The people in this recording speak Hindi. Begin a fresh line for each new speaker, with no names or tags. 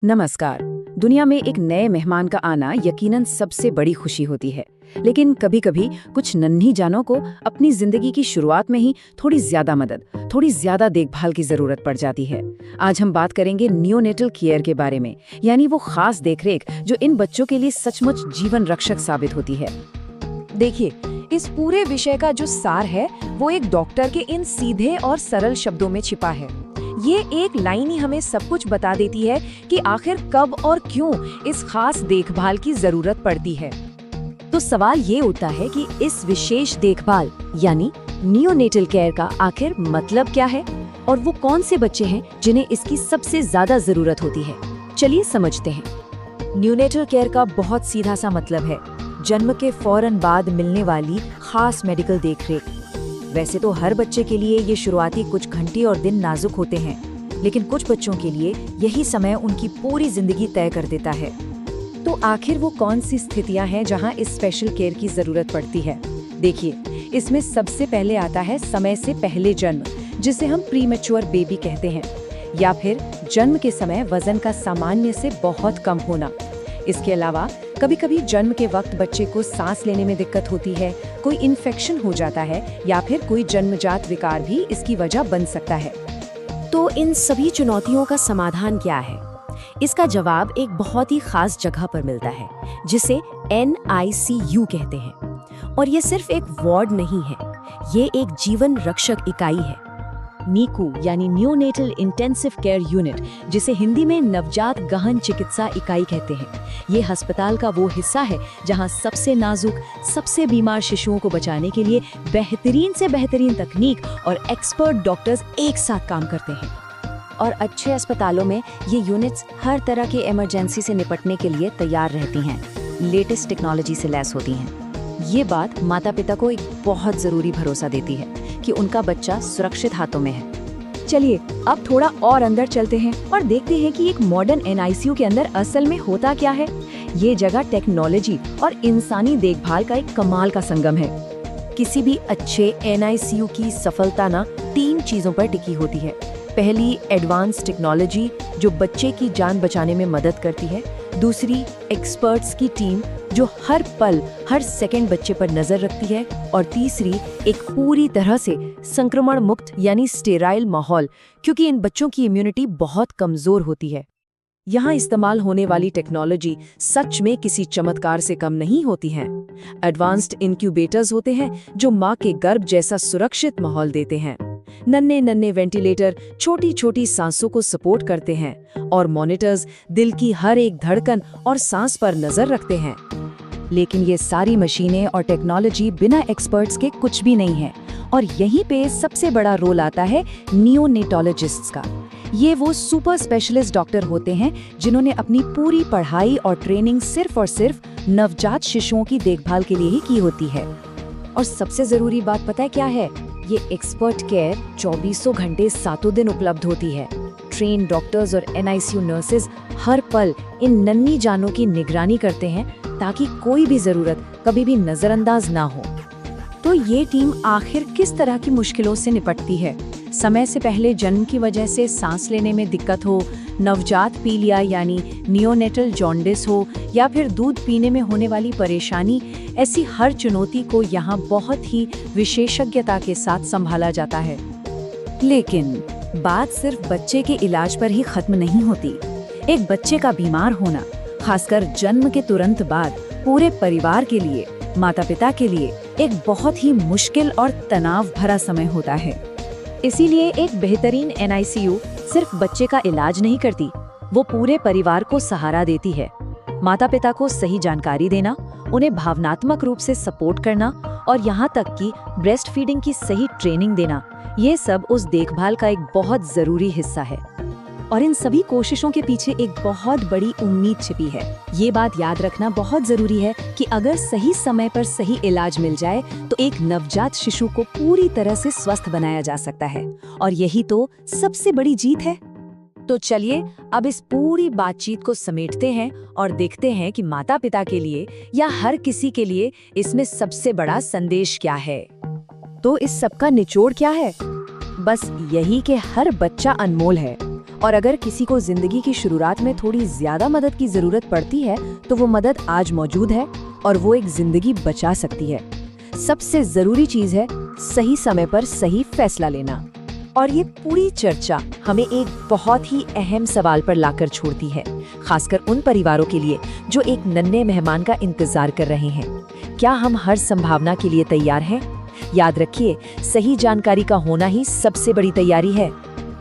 नमस्कार। दुनिया में एक नए मेहमान का आना यकीनन सबसे बड़ी खुशी होती है, लेकिन कभी-कभी कुछ नन्ही जानों को अपनी जिंदगी की शुरुआत में ही थोड़ी ज्यादा मदद, थोड़ी ज्यादा देखभाल की जरूरत पड़ जाती है। आज हम बात करेंगे नियोनेटल केयर के बारे में, यानी वो खास देखरेख जो इन बच्चों के लिए सचमुच जीवन रक्षक साबित होती है।
देखिए, इस पूरे विषय का जो सार है वो एक डॉक्टर के इन सीधे और सरल शब्दों में छिपा है। ये एक लाइन ही हमें सब कुछ बता देती है कि आखिर कब और क्यों इस खास देखभाल की जरूरत पड़ती है।
तो सवाल ये उठता है कि इस विशेष देखभाल यानी नियोनेटल केयर का आखिर मतलब क्या है और वो कौन से बच्चे हैं जिन्हें इसकी सबसे ज्यादा जरूरत होती है। चलिए समझते हैं।
नियोनेटल केयर का बहुत सीधा सा मतलब है जन्म के फौरन बाद मिलने वाली खास मेडिकल देखरेख। वैसे तो हर बच्चे के लिए ये शुरुआती कुछ घंटे और दिन नाजुक होते हैं, लेकिन कुछ बच्चों के लिए यही समय उनकी पूरी जिंदगी तय कर देता है।
तो आखिर वो कौन सी स्थितियां हैं जहां इस स्पेशल केयर की जरूरत पड़ती है? देखिए, इसमें सबसे पहले आता है समय से पहले जन्म, जिसे हम प्रीमैच्योर बेबी कहते हैं, या फिर जन्म के समय वजन का सामान्य से बहुत कम होना। इसके अलावा कभी-कभी जन्म के वक्त बच्चे को सांस लेने में दिक्कत होती है, कोई इन्फेक्शन हो जाता है या फिर कोई जन्मजात विकार भी इसकी वजह बन सकता है। तो इन सभी चुनौतियों का समाधान क्या है? इसका जवाब एक बहुत ही खास जगह पर मिलता है, जिसे NICU कहते हैं। और ये सिर्फ एक वार्ड नहीं है, ये एक जीवन रक्षक इकाई है। नीकू यानी न्यूनेटल इंटेंसिव केयर यूनिट, जिसे हिंदी में नवजात गहन चिकित्सा इकाई कहते हैं, ये अस्पताल का वो हिस्सा है जहां सबसे नाजुक, सबसे बीमार शिशुओं को बचाने के लिए बेहतरीन से बेहतरीन तकनीक और एक्सपर्ट डॉक्टर्स एक साथ काम करते हैं। और अच्छे अस्पतालों में ये यूनिट्स हर तरह के इमरजेंसी से निपटने के लिए तैयार रहती हैं, लेटेस्ट टेक्नोलॉजी से लैस होती हैं। ये बात माता पिता को एक बहुत जरूरी भरोसा देती है कि उनका बच्चा सुरक्षित हाथों में है।
चलिए अब थोड़ा और अंदर चलते हैं और देखते हैं कि एक मॉडर्न NICU के अंदर असल में होता क्या है। ये जगह टेक्नोलॉजी और इंसानी देखभाल का एक कमाल का संगम है। किसी भी अच्छे NICU की सफलता ना 3 चीजों पर टिकी होती है। पहली, एडवांस टेक्नोलॉजी जो बच्चे की जान बचाने में मदद करती है। दूसरी, एक्सपर्ट्स की टीम जो हर पल हर सेकंड बच्चे पर नजर रखती है। और तीसरी, एक पूरी तरह से संक्रमण मुक्त यानी स्टेराइल माहौल, क्योंकि इन बच्चों की इम्यूनिटी बहुत कमजोर होती है। यहाँ इस्तेमाल होने वाली टेक्नोलॉजी सच में किसी चमत्कार से कम नहीं होती है। एडवांस्ड इंक्यूबेटर्स होते हैं जो माँ के गर्भ जैसा सुरक्षित माहौल देते हैं। नन्हे नन्हे वेंटिलेटर छोटी छोटी सांसों को सपोर्ट करते हैं और मॉनिटर्स दिल की हर एक धड़कन और सांस पर नजर रखते हैं। लेकिन ये सारी मशीनें और टेक्नोलॉजी बिना एक्सपर्ट्स के कुछ भी नहीं है, और यहीं पे सबसे बड़ा रोल आता है नियोनेटोलॉजिस्ट्स का। ये वो सुपर स्पेशलिस्ट डॉक्टर होते हैं जिन्होंने अपनी पूरी पढ़ाई और ट्रेनिंग सिर्फ और सिर्फ नवजात शिशुओं की देखभाल के लिए ही की होती है। और सबसे जरूरी बात पता है क्या है? ये एक्सपर्ट केयर 24 घंटे 7 दिन उपलब्ध होती है। ट्रेन डॉक्टर्स और NICU नर्सेज हर पल इन नन्ही जानों की निगरानी करते हैं ताकि कोई भी जरूरत कभी भी नजरअंदाज ना हो। तो ये टीम आखिर किस तरह की मुश्किलों से निपटती है? समय से पहले जन्म की वजह से सांस लेने में दिक्कत हो, नवजात पीलिया यानी नियोनेटल जॉन्डिस हो, या फिर दूध पीने में होने वाली परेशानी, ऐसी हर चुनौती को यहाँ बहुत ही विशेषज्ञता के साथ संभाला जाता है। लेकिन बात सिर्फ बच्चे के इलाज पर ही खत्म नहीं होती। एक बच्चे का बीमार होना, खासकर जन्म के तुरंत बाद, पूरे परिवार के लिए, माता पिता के लिए एक बहुत ही मुश्किल और तनाव भरा समय होता है। इसीलिए एक बेहतरीन NICU सिर्फ बच्चे का इलाज नहीं करती, वो पूरे परिवार को सहारा देती है। माता पिता को सही जानकारी देना, उन्हें भावनात्मक रूप से सपोर्ट करना और यहाँ तक कि ब्रेस्ट फीडिंग की सही ट्रेनिंग देना, ये सब उस देखभाल का एक बहुत जरूरी हिस्सा है। और इन सभी कोशिशों के पीछे एक बहुत बड़ी उम्मीद छिपी है। ये बात याद रखना बहुत जरूरी है कि अगर सही समय पर सही इलाज मिल जाए तो एक नवजात शिशु को पूरी तरह से स्वस्थ बनाया जा सकता है। और यही तो सबसे बड़ी जीत है। तो चलिए अब इस पूरी बातचीत को समेटते हैं और देखते हैं कि माता पिता के लिए या हर किसी के लिए इसमें सबसे बड़ा संदेश क्या है। तो इस सब का निचोड़ क्या है? बस यही कि हर बच्चा अनमोल है और अगर किसी को जिंदगी की शुरुआत में थोड़ी ज्यादा मदद की जरूरत पड़ती है तो वो मदद आज मौजूद है और वो एक जिंदगी बचा सकती है। सबसे जरूरी चीज है सही समय पर सही फैसला लेना। और ये पूरी चर्चा हमें एक बहुत ही अहम सवाल पर लाकर छोड़ती है, खासकर उन परिवारों के लिए जो एक नन्हे मेहमान का इंतजार कर रहे हैं। क्या हम हर संभावना के लिए तैयार हैं? याद रखिए, सही जानकारी का होना ही सबसे बड़ी तैयारी है।